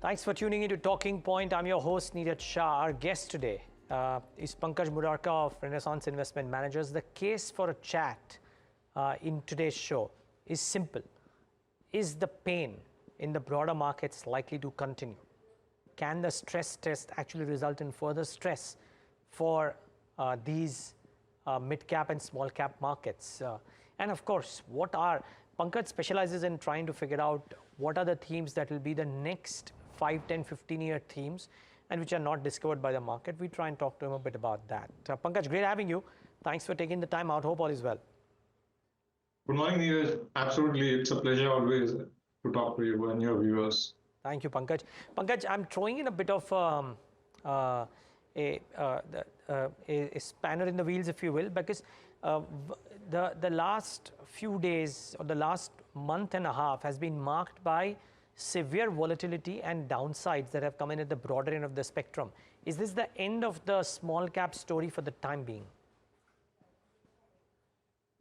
Thanks for tuning into Talking Point. I'm your host, Niraj Shah. Our guest today is Pankaj Murarka of Renaissance Investment Managers. The case for a chat in today's show is simple. Is the pain in the broader markets likely to continue? Can the stress test actually result in further stress for these mid-cap and small-cap markets? And of course, Pankaj specializes in trying to figure out what are the themes that will be the next 5, 10, 15-year themes and which are not discovered by the market. We try and talk to him a bit about that. Pankaj, great having you. Thanks for taking the time out. Hope all is well. Good morning, Niraj. Absolutely. It's a pleasure always to talk to you and your viewers. Thank you, Pankaj. Pankaj, I'm throwing in a bit of a spanner in the wheels, if you will, because the last few days or the last month and a half has been marked by severe volatility and downsides that have come in at the broader end of the spectrum. Is this the end of the small cap story for the time being?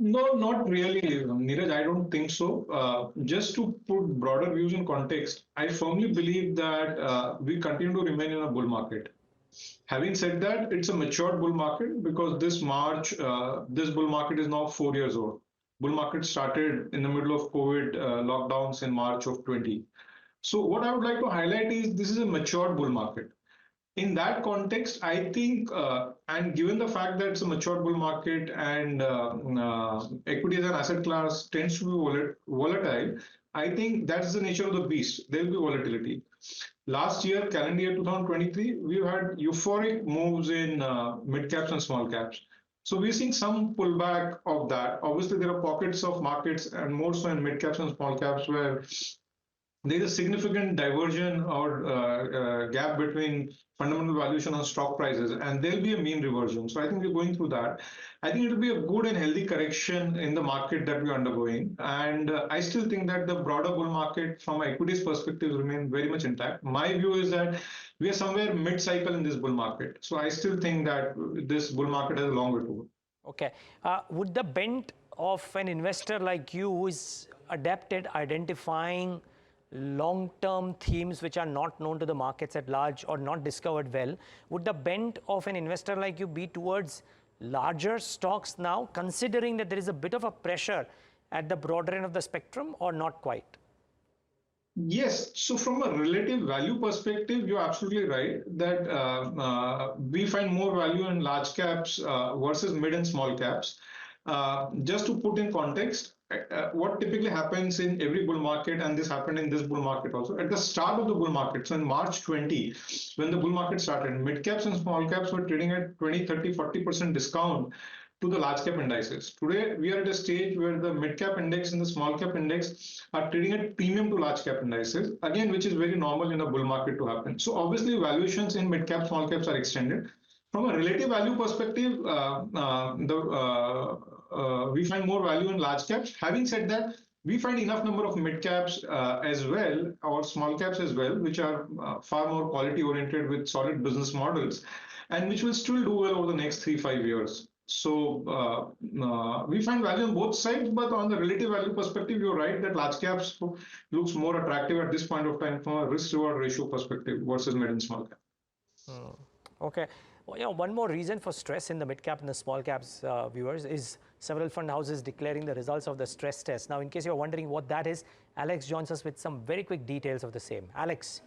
No, not really, Niraj. I don't think so. Just to put broader views in context, I firmly believe that we continue to remain in a bull market. Having said that, it's a matured bull market because this March, this bull market is now 4 years old. Bull market started in the middle of COVID lockdowns in March of 20. So what I would like to highlight is this is a matured bull market. In that context, I think, and given the fact that it's a matured bull market and equity as an asset class tends to be volatile, I think that's the nature of the beast. There will be volatility. Last year, calendar year 2023, we've had euphoric moves in mid caps and small caps. So we're seeing some pullback of that. Obviously, there are pockets of markets and more so in mid caps and small caps where there is a significant diversion or gap between fundamental valuation and stock prices, and there'll be a mean reversion. So I think we're going through that. I think it will be a good and healthy correction in the market that we're undergoing. And I still think that the broader bull market from equities perspective remain very much intact. My view is that we are somewhere mid-cycle in this bull market. So I still think that this bull market has a longer to go. Okay. Would the bent of an investor like you who is adept at identifying long-term themes which are not known to the markets at large or not discovered well, would the bent of an investor like you be towards larger stocks now, considering that there is a bit of a pressure at the broader end of the spectrum, or not quite? Yes. So from a relative value perspective, you're absolutely right that we find more value in large caps versus mid and small caps. Just to put in context, what typically happens in every bull market, and this happened in this bull market also, at the start of the bull market, so in March 20, when the bull market started, mid caps and small caps were trading at 20, 30, 40% discount to the large cap indices. Today, we are at a stage where the mid cap index and the small cap index are trading at premium to large cap indices, again, which is very normal in a bull market to happen. So obviously, valuations in mid cap, small caps are extended. From a relative value perspective, we find more value in large caps. Having said that, we find enough number of mid caps as well, or small caps as well, which are far more quality oriented with solid business models, and which will still do well over the next 3-5 years. So we find value on both sides, but on the relative value perspective, you're right that large caps looks more attractive at this point of time from a risk-reward ratio perspective versus mid and small cap. Okay. Well, one more reason for stress in the mid cap and the small caps, viewers, is several fund houses declaring the results of the stress test. Now, in case you're wondering what that is, Alex joins us with some very quick details of the same. Alex.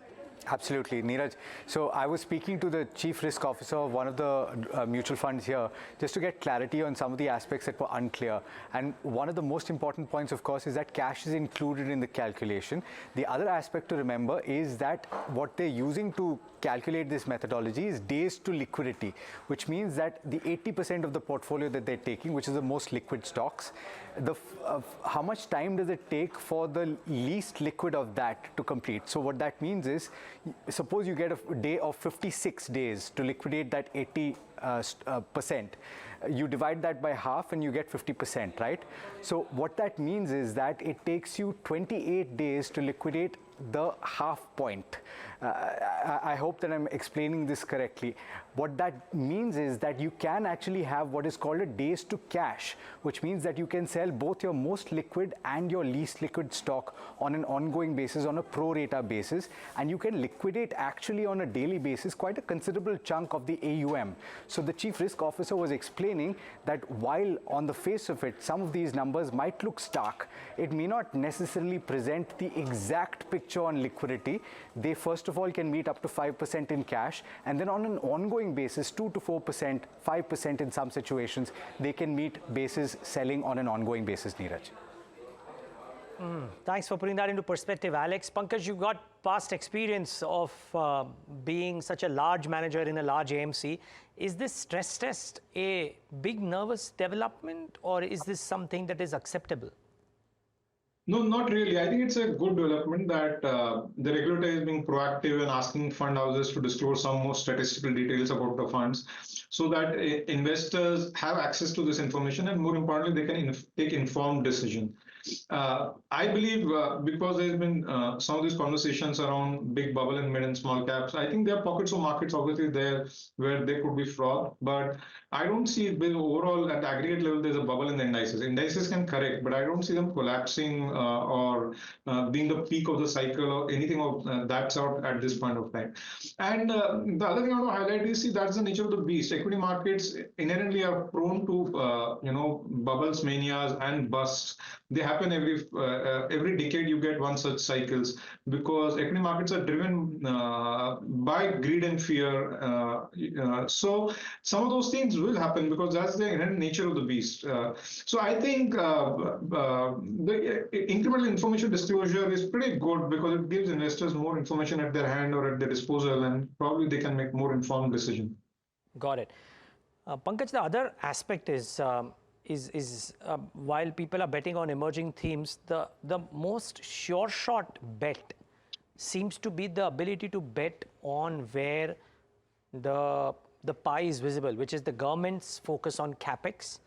Absolutely, Niraj. So I was speaking to the chief risk officer of one of the mutual funds here just to get clarity on some of the aspects that were unclear. And one of the most important points, of course, is that cash is included in the calculation. The other aspect to remember is that what they're using to calculate this methodology is days to liquidity, which means that the 80% of the portfolio that they're taking, which is the most liquid stocks, how much time does it take for the least liquid of that to complete? So what that means is, suppose you get a day of 56 days to liquidate that 80%. You divide that by half and you get 50%, right? So what that means is that it takes you 28 days to liquidate the half point. I hope that I'm explaining this correctly. What that means is that you can actually have what is called a days to cash, which means that you can sell both your most liquid and your least liquid stock on an ongoing basis, on a pro rata basis, and you can liquidate actually on a daily basis quite a considerable chunk of the AUM. So the Chief Risk Officer was explaining that while on the face of it, some of these numbers might look stark, it may not necessarily present the exact picture on liquidity. They first of all can meet up to 5% in cash, and then on an ongoing basis, 2 to 4%, 5% in some situations, they can meet basis selling on an ongoing basis, Niraj. Thanks for putting that into perspective, Alex. Pankaj, you got past experience of being such a large manager in a large AMC. Is this stress test a big nervous development, or is this something that is acceptable? No, not really. I think it's a good development that the regulator is being proactive and asking fund houses to disclose some more statistical details about the funds so that investors have access to this information, and more importantly, they can take informed decision. I believe because there's been some of these conversations around big bubble in mid and small caps, I think there are pockets of markets obviously there where there could be fraud, but I don't see overall at the aggregate level there's a bubble in the indices. Indices can correct, but I don't see them collapsing or being the peak of the cycle or anything of that sort at this point of time. And the other thing I want to highlight is, see, that's the nature of the beast. Equity markets inherently are prone to bubbles, manias, and busts. They happen every decade. You get one such cycles because equity markets are driven by greed and fear. So some of those things will happen because that's the inherent nature of the beast. So I think the incremental information disclosure is pretty good because it gives investors more information at their hand or at their disposal, and probably they can make more informed decision. Got it. Pankaj, the other aspect is while people are betting on emerging themes, the most sure shot bet seems to be the ability to bet on where the pie is visible, which is the government's focus on capex,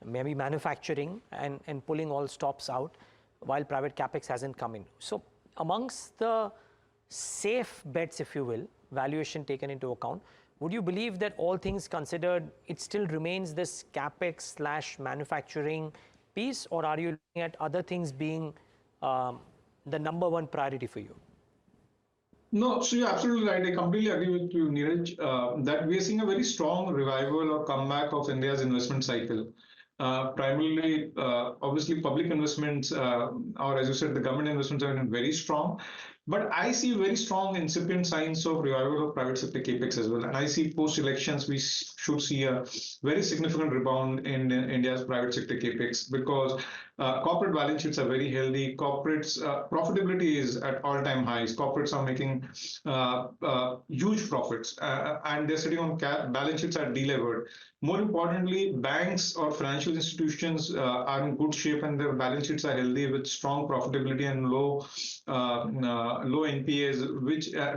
maybe manufacturing, and pulling all stops out while private capex hasn't come in. So amongst the safe bets, if you will, valuation taken into account, would you believe that all things considered, it still remains this capex / manufacturing piece, or are you looking at other things being the number one priority for you? No, so you're absolutely right. I completely agree with you, Niraj, that we are seeing a very strong revival or comeback of India's investment cycle. Primarily, obviously, public investments, or as you said, the government investments have been very strong. But I see very strong incipient signs of revival of private sector capex as well. And I see post-elections, we should see a very significant rebound in India's private sector capex because corporate balance sheets are very healthy. Corporates' profitability is at all-time highs. Corporates are making huge profits, and they're sitting on balance sheets are delevered. More importantly, banks or financial institutions are in good shape and their balance sheets are healthy with strong profitability and low NPAs,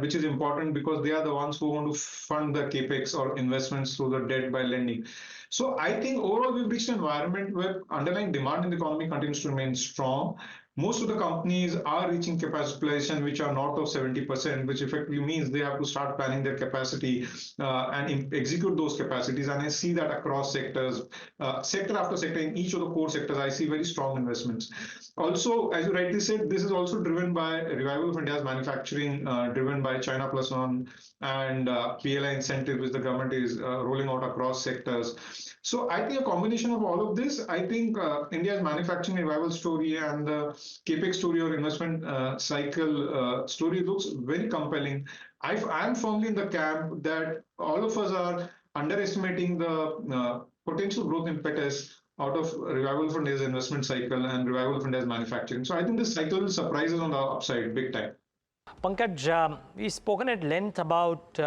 which is important because they are the ones who want to fund the capex or investments through the debt by lending. So I think overall we've reached an environment where underlying demand in the economy continues to remain strong. Most of the companies are reaching capacity utilization which are north of 70%, which effectively means they have to start planning their capacity and execute those capacities. And I see that across sectors, sector after sector, in each of the core sectors, I see very strong investments. Also, as you rightly said, this is also driven by a revival of India's manufacturing, driven by China Plus One and PLI incentive, which the government is rolling out across sectors. So I think a combination of all of this, I think India's manufacturing revival story and the capex story or investment cycle story looks very compelling. I'm firmly in the camp that all of us are underestimating the potential growth impetus out of revival for India's investment cycle and revival for India's manufacturing. So I think this cycle will surprise us on the upside big time. Pankaj, we've spoken at length about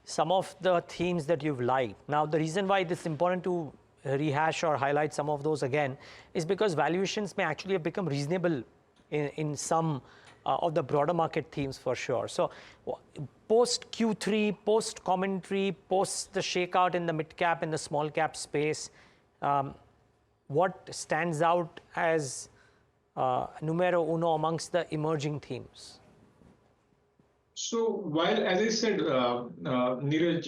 some of the themes that you've liked. Now, the reason why it's important to rehash or highlight some of those again is because valuations may actually have become reasonable in some of the broader market themes for sure. So post Q3, post commentary, post the shakeout in the mid cap and the small cap space, what stands out as numero uno amongst the emerging themes? So while, as I said, Niraj,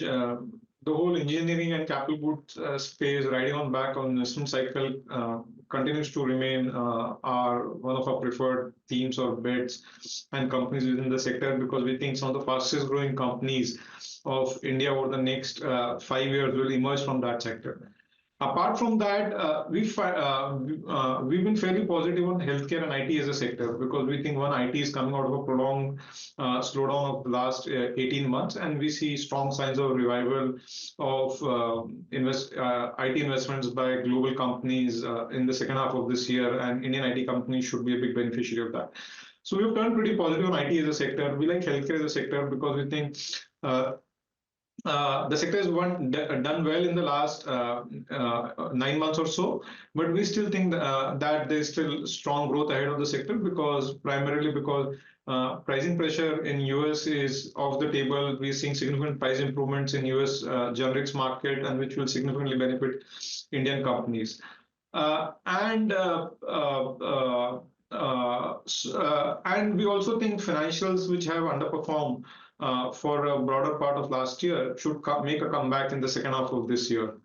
the whole engineering and capital goods space riding on back on investment cycle continues to remain our one of our preferred themes or bets and companies within the sector, because we think some of the fastest growing companies of India over the next 5 years will emerge from that sector. Apart from that, we've been fairly positive on healthcare and IT as a sector, because we think one, IT is coming out of a prolonged slowdown of the last 18 months, and we see strong signs of revival of IT investments by global companies in the second half of this year, and Indian IT companies should be a big beneficiary of that. So we've turned pretty positive on IT as a sector. We like healthcare as a sector because we think the sector has done well in the last 9 months or so, but we still think that there's still strong growth ahead of the sector, because primarily because pricing pressure in US is off the table. We're seeing significant price improvements in US generics market, and which will significantly benefit Indian companies. And we also think financials which have underperformed for a broader part of last year should make a comeback in the second half of this year.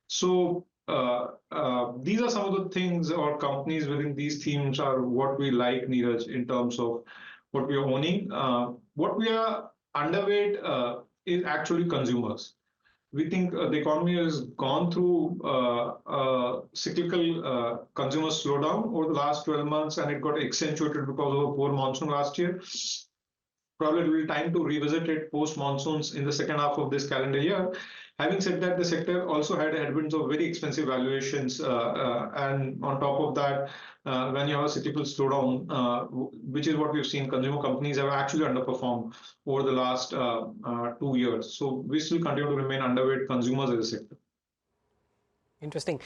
So these are some of the things or companies within these themes are what we like, Neeraj, in terms of what we are owning. What we are underweight is actually consumers. We think the economy has gone through cyclical consumer slowdown over the last 12 months, and it got accentuated because of a poor monsoon last year. Probably it will be time to revisit it post monsoons in the second half of this calendar year. Having said that, the sector also had headwinds of very expensive valuations, and on top of that, when you have a cyclical slowdown, which is what we've seen, consumer companies have actually underperformed over the last 2 years. So we still continue to remain underweight consumers as a sector. Interesting.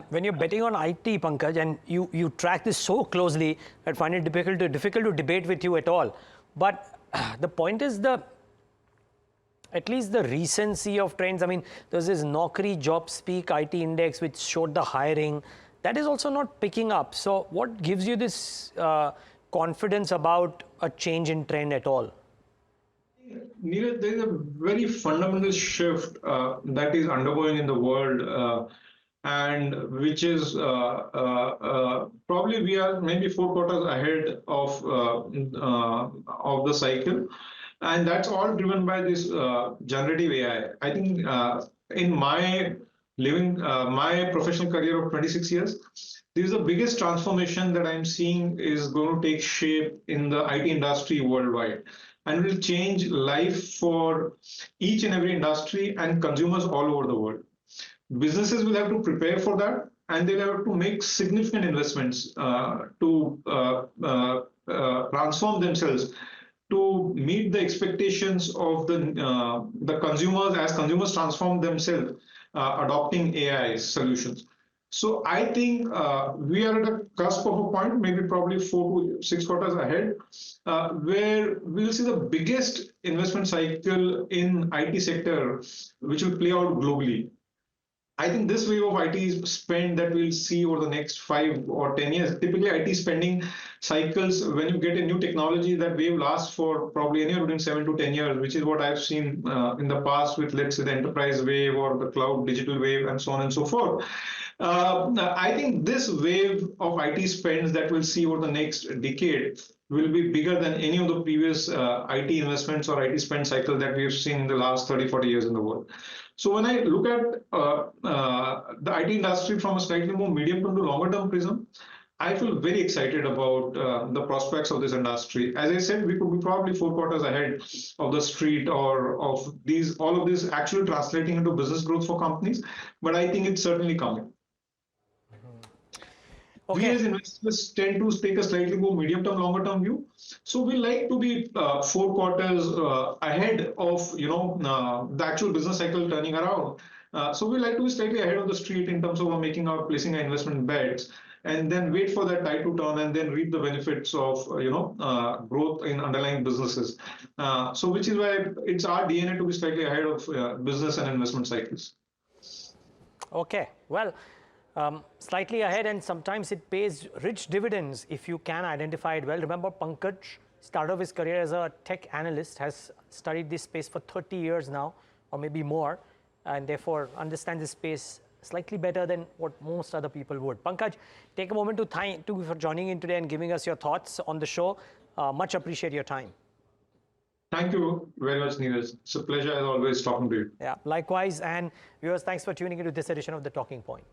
When you're betting on IT, Pankaj, and you track this so closely, I find it difficult to debate with you at all. But the point is at least the recency of trends. I mean, there's this Naukri job speak IT index which showed the hiring. That is also not picking up. So what gives you this confidence about a change in trend at all? Neeraj, there is a very fundamental shift that is undergoing in the world, and which is probably we are maybe 4 quarters ahead of the cycle, and that's all driven by this generative AI. I think in my my professional career of 26 years, this is the biggest transformation that I'm seeing is going to take shape in the IT industry worldwide, and will change life for each and every industry and consumers all over the world. Businesses will have to prepare for that, and they'll have to make significant investments to transform themselves to meet the expectations of the consumers as consumers transform themselves, adopting AI solutions. So I think we are at a cusp of a point, maybe probably 4 to 6 quarters ahead, where we'll see the biggest investment cycle in IT sector, which will play out globally. I think this wave of IT spend that we'll see over the next 5 or 10 years, typically IT spending cycles, when you get a new technology, that wave lasts for probably anywhere between 7 to 10 years, which is what I've seen in the past with, let's say, the enterprise wave or the cloud digital wave and so on and so forth. I think this wave of IT spends that we'll see over the next decade will be bigger than any of the previous IT investments or IT spend cycle that we've seen in the last 30, 40 years in the world. So when I look at the IT industry from a slightly more medium-term to longer-term prism, I feel very excited about the prospects of this industry. As I said, we could be probably 4 quarters ahead of the street or of all of this actually translating into business growth for companies, but I think it's certainly coming. Okay. We as investors tend to take a slightly more medium-term, longer-term view. So we like to be 4 quarters ahead of the actual business cycle turning around. So we like to be slightly ahead of the street in terms of placing our investment bets, and then wait for that tide to turn and then reap the benefits of growth in underlying businesses. So which is why it's our DNA to be slightly ahead of business and investment cycles. Okay, well. Slightly ahead, and sometimes it pays rich dividends if you can identify it well. Remember, Pankaj started off his career as a tech analyst, has studied this space for 30 years now, or maybe more, and therefore understands this space slightly better than what most other people would. Pankaj, take a moment to thank you for joining in today and giving us your thoughts on the show. Much appreciate your time. Thank you very much, Niraj. It's a pleasure as always talking to you. Yeah, likewise. And viewers, thanks for tuning into this edition of The Talking Point.